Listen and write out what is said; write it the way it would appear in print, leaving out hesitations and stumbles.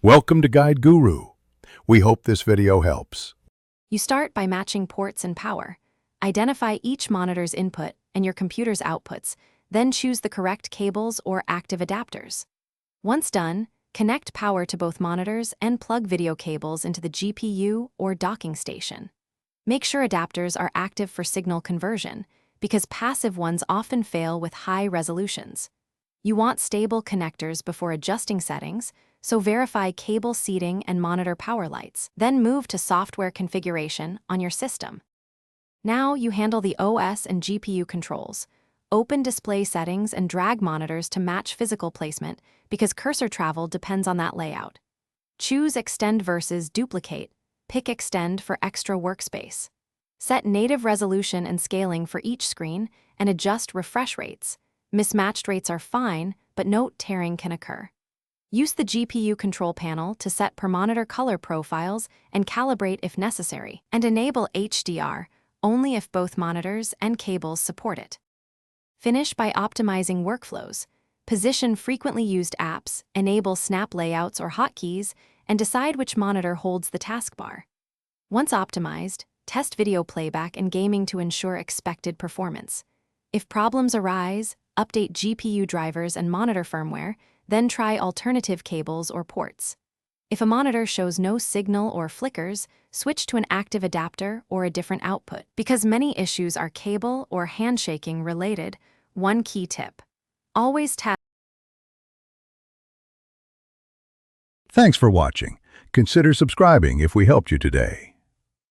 Welcome to Guide Guru. We hope this video helps. You start by matching ports and power. Identify each monitor's input and your computer's outputs, then choose the correct cables or active adapters. Once done, connect power to both monitors and plug video cables into the GPU or docking station. Make sure adapters are active for signal conversion, because passive ones often fail with high resolutions. You want stable connectors before adjusting settings, so verify cable seating and monitor power lights. Then move to software configuration on your system. Now you handle the OS and GPU controls. Open display settings and drag monitors to match physical placement, because cursor travel depends on that layout. Choose Extend versus Duplicate. Pick Extend for extra workspace. Set native resolution and scaling for each screen and adjust refresh rates. Mismatched rates are fine, but note tearing can occur. Use the GPU control panel to set per monitor color profiles and calibrate if necessary, and enable HDR only if both monitors and cables support it. Finish by optimizing workflows. Position frequently used apps, enable snap layouts or hotkeys, and decide which monitor holds the taskbar. Once optimized, test video playback and gaming to ensure expected performance. If problems arise, update GPU drivers and monitor firmware, then try alternative cables or ports. If a monitor shows no signal or flickers, switch to an active adapter or a different output. Because many issues are cable or handshaking related, one key tip: always test. Thanks for watching. Consider subscribing if we helped you today.